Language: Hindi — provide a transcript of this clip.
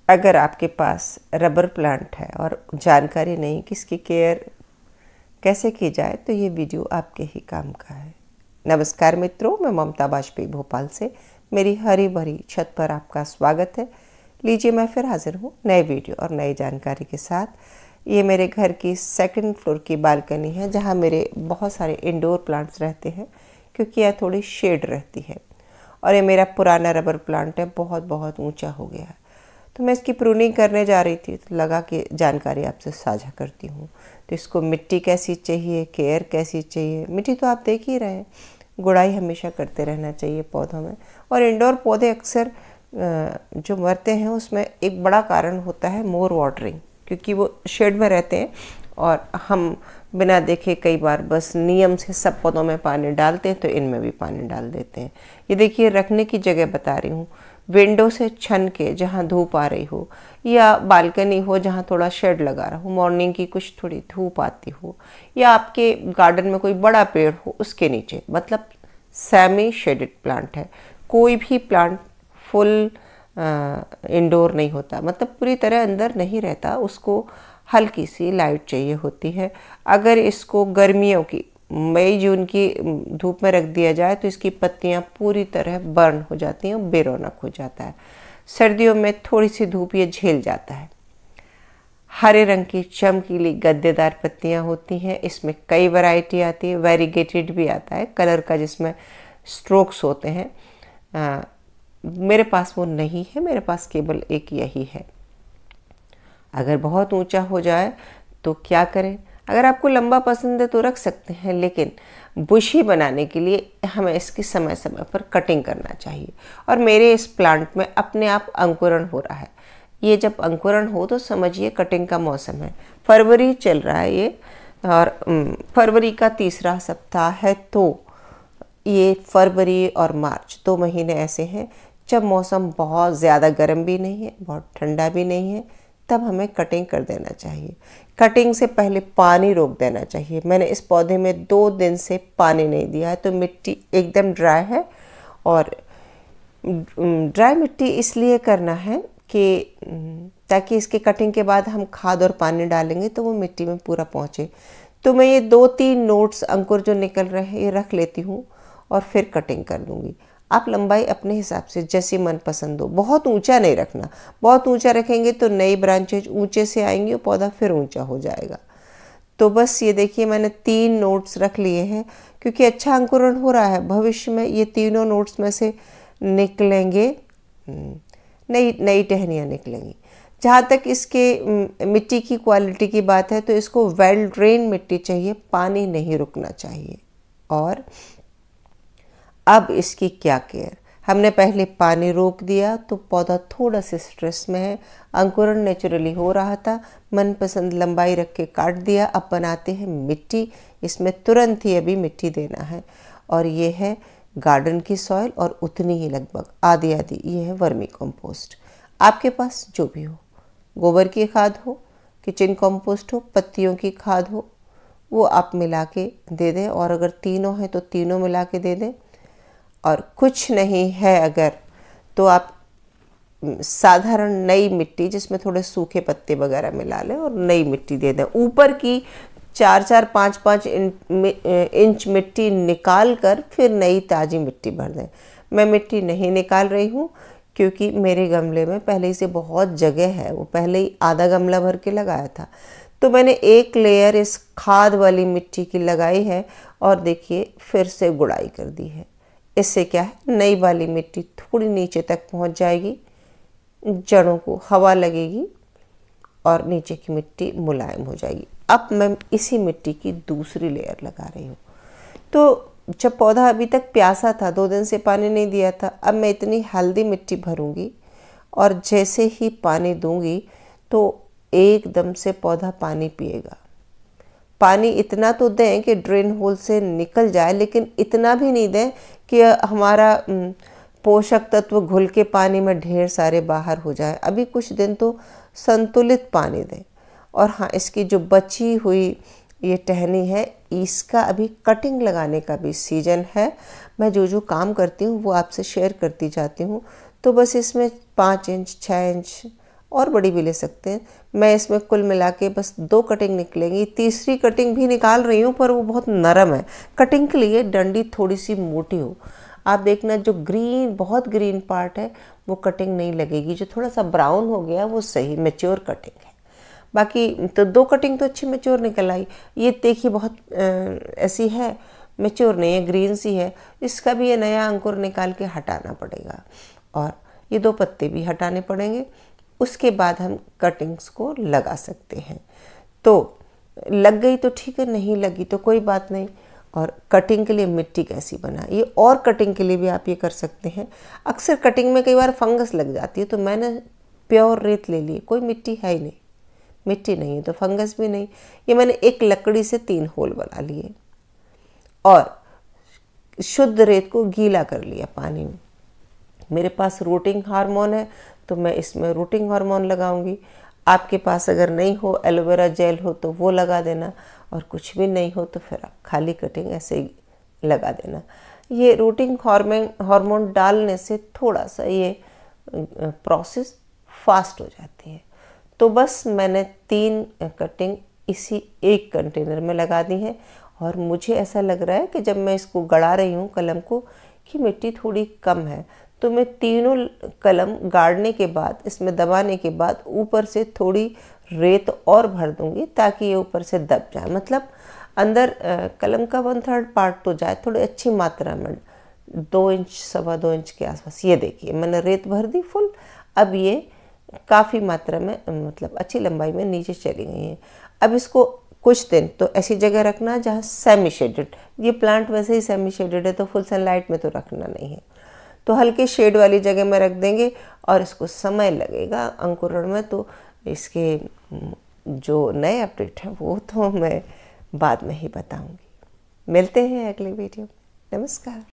अगर आपके पास रबर प्लांट है और जानकारी नहीं कि इसकी केयर कैसे की जाए तो ये वीडियो आपके ही काम का है। नमस्कार मित्रों, मैं ममता वाजपेयी भोपाल से मेरी हरी भरी छत पर आपका स्वागत है। लीजिए, मैं फिर हाजिर हूँ नए वीडियो और नई जानकारी के साथ। ये मेरे घर की सेकंड फ्लोर की बालकनी है जहाँ मेरे बहुत सारे इंडोर प्लांट्स रहते हैं क्योंकि यह थोड़ी शेड रहती है। और ये मेरा पुराना रबर प्लांट है, बहुत बहुत ऊंचा हो गया है। तो मैं इसकी प्रूनिंग करने जा रही थी तो लगा कि जानकारी आपसे साझा करती हूँ। तो इसको मिट्टी कैसी चाहिए, केयर कैसी चाहिए। मिट्टी तो आप देख ही रहे हैं, गुड़ाई हमेशा करते रहना चाहिए पौधों में। और इंडोर पौधे अक्सर जो मरते हैं उसमें एक बड़ा कारण होता है मोर वाटरिंग, क्योंकि वो शेड में रहते हैं और हम बिना देखे कई बार बस नियम से सब पौधों में पानी डालते हैं तो इनमें भी पानी डाल देते हैं। ये देखिए, रखने की जगह बता रही हूँ। विंडो से छन के जहाँ धूप आ रही हो, या बालकनी हो जहाँ थोड़ा शेड लगा रहा हो, मॉर्निंग की कुछ थोड़ी धूप आती हो, या आपके गार्डन में कोई बड़ा पेड़ हो उसके नीचे, मतलब सेमी शेडेड प्लांट है। कोई भी प्लांट फुल इंडोर नहीं होता, मतलब पूरी तरह अंदर नहीं रहता, उसको हल्की सी लाइट चाहिए होती है। अगर इसको गर्मियों की मई जून की धूप में रख दिया जाए तो इसकी पत्तियां पूरी तरह बर्न हो जाती हैं और बेरौनक हो जाता है। सर्दियों में थोड़ी सी धूप ये झेल जाता है। हरे रंग की चमकीली गद्देदार पत्तियां होती हैं। इसमें कई वैरायटी आती है, वेरीगेटेड भी आता है कलर का, जिसमें स्ट्रोक्स होते हैं। मेरे पास वो नहीं है, मेरे पास केवल एक यही है। अगर बहुत ऊंचा हो जाए तो क्या करें? अगर आपको लंबा पसंद है तो रख सकते हैं, लेकिन बुशी बनाने के लिए हमें इसकी समय समय पर कटिंग करना चाहिए। और मेरे इस प्लांट में अपने आप अंकुरण हो रहा है। ये जब अंकुरण हो तो समझिए कटिंग का मौसम है। फरवरी चल रहा है ये, और फरवरी का तीसरा सप्ताह है। तो ये फरवरी और मार्च 2 महीने ऐसे हैं जब मौसम बहुत ज़्यादा गर्म भी नहीं है, बहुत ठंडा भी नहीं है। तब हमें कटिंग कर देना चाहिए। कटिंग से पहले पानी रोक देना चाहिए। मैंने इस पौधे में 2 दिन से पानी नहीं दिया है, तो मिट्टी एकदम ड्राई है। और ड्राई मिट्टी इसलिए करना है कि ताकि इसके कटिंग के बाद हम खाद और पानी डालेंगे तो वो मिट्टी में पूरा पहुँचे। तो मैं ये 2-3 नोट्स अंकुर जो निकल रहे हैं ये रख लेती हूँ और फिर कटिंग कर लूँगी। आप लंबाई अपने हिसाब से जैसी मन पसंद हो। बहुत ऊंचा नहीं रखना, बहुत ऊंचा रखेंगे तो नई ब्रांचेज ऊंचे से आएंगी और पौधा फिर ऊंचा हो जाएगा। तो बस ये देखिए, मैंने 3 नोट्स रख लिए हैं क्योंकि अच्छा अंकुरण हो रहा है। भविष्य में ये तीनों नोट्स में से निकलेंगे, नई नई टहनियाँ निकलेंगी। जहाँ तक इसके मिट्टी की क्वालिटी की बात है तो इसको वेल ड्रेन मिट्टी चाहिए, पानी नहीं रुकना चाहिए। और अब इसकी क्या केयर? हमने पहले पानी रोक दिया तो पौधा थोड़ा सा स्ट्रेस में है। अंकुरण नेचुरली हो रहा था, मनपसंद लंबाई रख के काट दिया। अब बनाते हैं मिट्टी। इसमें तुरंत ही अभी मिट्टी देना है। और ये है गार्डन की सॉइल, और उतनी ही लगभग आधी आधी ये है वर्मी कंपोस्ट। आपके पास जो भी हो, गोबर की खाद हो, किचन कंपोस्ट हो, पत्तियों की खाद हो, वो आप मिला के दे दें। और अगर तीनों हैं तो तीनों मिला के दे दें। और कुछ नहीं है अगर, तो आप साधारण नई मिट्टी जिसमें थोड़े सूखे पत्ते वगैरह मिला लें और नई मिट्टी दे दें। ऊपर की 4-4, 5-5 इंच मिट्टी निकाल कर फिर नई ताज़ी मिट्टी भर दें। मैं मिट्टी नहीं निकाल रही हूँ क्योंकि मेरे गमले में पहले ही से बहुत जगह है, वो पहले ही आधा गमला भर के लगाया था। तो मैंने एक लेयर इस खाद वाली मिट्टी की लगाई है और देखिए फिर से गुड़ाई कर दी है। इससे क्या है, नई वाली मिट्टी थोड़ी नीचे तक पहुंच जाएगी, जड़ों को हवा लगेगी और नीचे की मिट्टी मुलायम हो जाएगी। अब मैं इसी मिट्टी की दूसरी लेयर लगा रही हूँ। तो जब पौधा अभी तक प्यासा था, 2 दिन से पानी नहीं दिया था, अब मैं इतनी हल्दी मिट्टी भरूंगी और जैसे ही पानी दूंगी तो एकदम से पौधा पानी पिएगा। पानी इतना तो दें कि ड्रेन होल से निकल जाए, लेकिन इतना भी नहीं दें कि हमारा पोषक तत्व घुल के पानी में ढेर सारे बाहर हो जाए। अभी कुछ दिन तो संतुलित पानी दें। और हाँ, इसकी जो बची हुई ये टहनी है, इसका अभी कटिंग लगाने का भी सीजन है। मैं जो जो काम करती हूँ वो आपसे शेयर करती जाती हूँ। तो बस इसमें 5 इंच, 6 इंच और बड़ी भी ले सकते हैं। मैं इसमें कुल मिला के बस 2 कटिंग निकलेंगी, तीसरी कटिंग भी निकाल रही हूँ पर वो बहुत नरम है। कटिंग के लिए डंडी थोड़ी सी मोटी हो। आप देखना जो बहुत ग्रीन पार्ट है वो कटिंग नहीं लगेगी, जो थोड़ा सा ब्राउन हो गया वो सही मैच्योर कटिंग है। बाकी तो 2 कटिंग तो अच्छी मैच्योर निकल आई। ये देखिए बहुत ऐसी है, मैच्योर नहीं है, ग्रीन सी है। इसका भी ये नया अंकुर निकाल के हटाना पड़ेगा और ये 2 पत्ते भी हटाने पड़ेंगे। उसके बाद हम कटिंग्स को लगा सकते हैं। तो लग गई तो ठीक है, नहीं लगी तो कोई बात नहीं। और कटिंग के लिए मिट्टी कैसी बनाए, ये और कटिंग के लिए भी आप ये कर सकते हैं। अक्सर कटिंग में कई बार फंगस लग जाती है, तो मैंने प्योर रेत ले ली, कोई मिट्टी है ही नहीं, मिट्टी नहीं है तो फंगस भी नहीं। ये मैंने एक लकड़ी से 3 होल बना लिए और शुद्ध रेत को गीला कर लिया पानी में। मेरे पास रूटिंग हार्मोन है तो मैं इसमें रूटिंग हार्मोन लगाऊंगी। आपके पास अगर नहीं हो, एलोवेरा जेल हो तो वो लगा देना, और कुछ भी नहीं हो तो फिर आप खाली कटिंग ऐसे ही लगा देना। ये रूटिंग हार्मोन डालने से थोड़ा सा ये प्रोसेस फास्ट हो जाती है। तो बस मैंने 3 कटिंग इसी एक कंटेनर में लगा दी है और मुझे ऐसा लग रहा है कि जब मैं इसको गड़ा रही हूँ कलम को कि मिट्टी थोड़ी कम है, तो मैं तीनों कलम गाड़ने के बाद, इसमें दबाने के बाद ऊपर से थोड़ी रेत और भर दूंगी ताकि ये ऊपर से दब जाए। मतलब अंदर कलम का 1/3 पार्ट तो जाए थोड़ी अच्छी मात्रा में, 2 इंच 2.25 इंच के आसपास। ये देखिए मैंने रेत भर दी फुल। अब ये काफ़ी मात्रा में, मतलब अच्छी लंबाई में नीचे चली गई है। अब इसको कुछ दिन तो ऐसी जगह रखना जहाँ सेमी शेडेड, ये प्लांट वैसे ही सेमी शेडेड है तो फुल सनलाइट में तो रखना नहीं है, तो हल्के शेड वाली जगह में रख देंगे। और इसको समय लगेगा अंकुरण में, तो इसके जो नए अपडेट हैं वो तो मैं बाद में ही बताऊंगी। मिलते हैं अगले वीडियो में। नमस्कार।